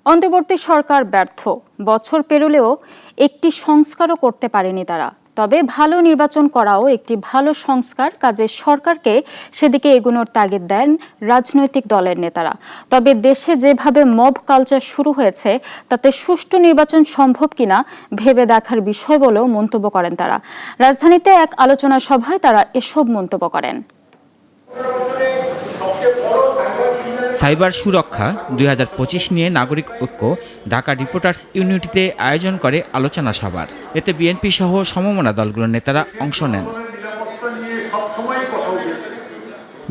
অন্তর্বর্তী সরকার ব্যর্থ, বছর পেরোলেও একটি সংস্কারও করতে পারেনি তারা। তবে ভালো নির্বাচন করাও একটি ভালো সংস্কার, কাজে সরকারকে সেদিকে এগোনোর তাগিদ দেন রাজনৈতিক দলের নেতারা। তবে দেশে যেভাবে মব কালচার শুরু হয়েছে তাতে সুষ্ঠু নির্বাচন সম্ভব কিনা ভেবে দেখার বিষয় বলেও মন্তব্য করেন তারা। রাজধানীতে এক আলোচনা সভায় তারা এসব মন্তব্য করেন। সাইবার সুরক্ষা 2025 নিয়ে নাগরিক ঐক্য ঢাকা রিপোর্টার্স ইউনিটিতে আয়োজন করে আলোচনা সভার। এতে বিএনপি সহ সমমনা দলগুলোর নেতারা অংশ নেন।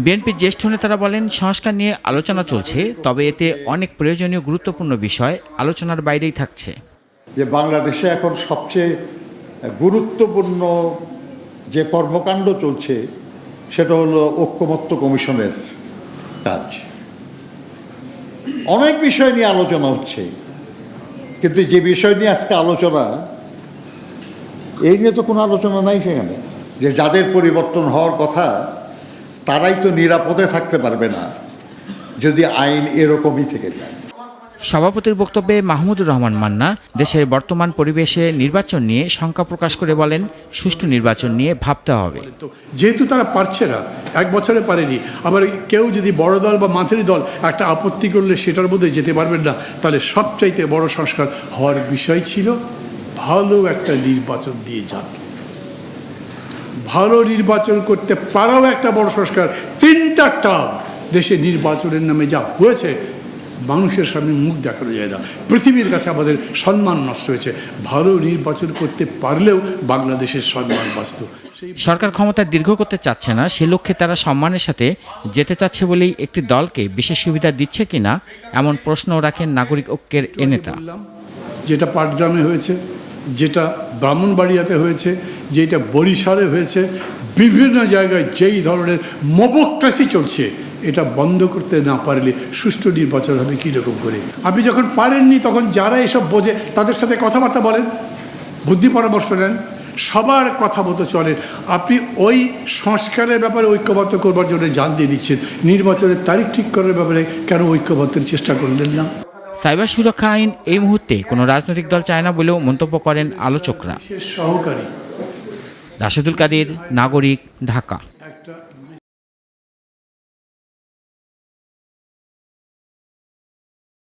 বিএনপির জ্যেষ্ঠ নেতারা বলেন, সংস্কার নিয়ে আলোচনা চলছে, তবে এতে অনেক প্রয়োজনীয় গুরুত্বপূর্ণ বিষয় আলোচনার বাইরেই থাকছে। যে বাংলাদেশে এখন সবচেয়ে গুরুত্বপূর্ণ যে কর্মকাণ্ড চলছে সেটা হলো ঐক্যমত্য কমিশনের কাজ। অনেক বিষয় নিয়ে আলোচনা হচ্ছে, কিন্তু যে বিষয় নিয়ে আজকে আলোচনা, এই নিয়ে তো কোনো আলোচনা নাই সেখানে। যে যাদের পরিবর্তন হওয়ার কথা তারাই তো নিরাপদে থাকতে পারবে না যদি আইন এরকমই থেকে যায়। সভাপতির বক্তব্যে মাহমুদুর রহমান মান্না দেশের বর্তমান পরিবেশে নির্বাচন নিয়ে শঙ্কা প্রকাশ করে বলেন, সুষ্ঠু নির্বাচন নিয়ে ভাবতে হবে। যেহেতু তারা পারছে না, এক বছরে পারেনি, আবার কেউ যদি বড় দল বা মাঝারি দল একটা আপত্তি করলে সেটার মধ্যে যেতে পারবেন না, তাহলে সবচাইতে বড় সংস্কার হওয়ার বিষয় ছিল ভালো একটা নির্বাচন দিয়ে যান। ভালো নির্বাচন করতে পারাও একটা বড় সংস্কার। 3টা টার্ম দেশে নির্বাচনের নামে যা হয়েছে, মানুষের সামনে মুখ দেখানো যায় না, পৃথিবীর কাছে আমাদের সম্মান নষ্ট হয়েছে। ভালো নির্বাচন করতে পারলেও বাংলাদেশের সম্মান বাঁচত। সরকার ক্ষমতা দীর্ঘ করতে চাচ্ছে না, সে লক্ষ্যে তারা সম্মানের সাথে যেতে চাচ্ছে বলেই একটি দলকে বিশেষ সুবিধা দিচ্ছে কিনা এমন প্রশ্নও রাখেন নাগরিক ঐক্যের এ নেতা। যেটা পাটগ্রামে হয়েছে, যেটা ব্রাহ্মণবাড়িয়াতে হয়েছে, যেটা বরিশালে হয়েছে, বিভিন্ন জায়গায় যেই ধরনের মবক্রেসি চলছে, এটা বন্ধ করতে না পারলে সুষ্ঠু নির্বাচন হবে কীরকম করে? আপনি যখন পারেননি তখন যারা এসব বোঝে তাদের সাথে কথাবার্তা বলেন, বুদ্ধি পরামর্শ নেন, সবার কথা মতো চলেন। আপনি ওই সংস্কারের ব্যাপারে ঐক্যবদ্ধ করবার জন্য জান দিয়ে দিচ্ছেন, নির্বাচনের তারিখ ঠিক করার ব্যাপারে কেন ঐক্যবদ্ধের চেষ্টা করলেন না? সাইবার সুরক্ষা আইন এই মুহূর্তে কোনো রাজনৈতিক দল চায় না বলেও মন্তব্য করেন আলোচকরা। সহকারী রাশেদুল কাদের, নাগরিক, ঢাকা।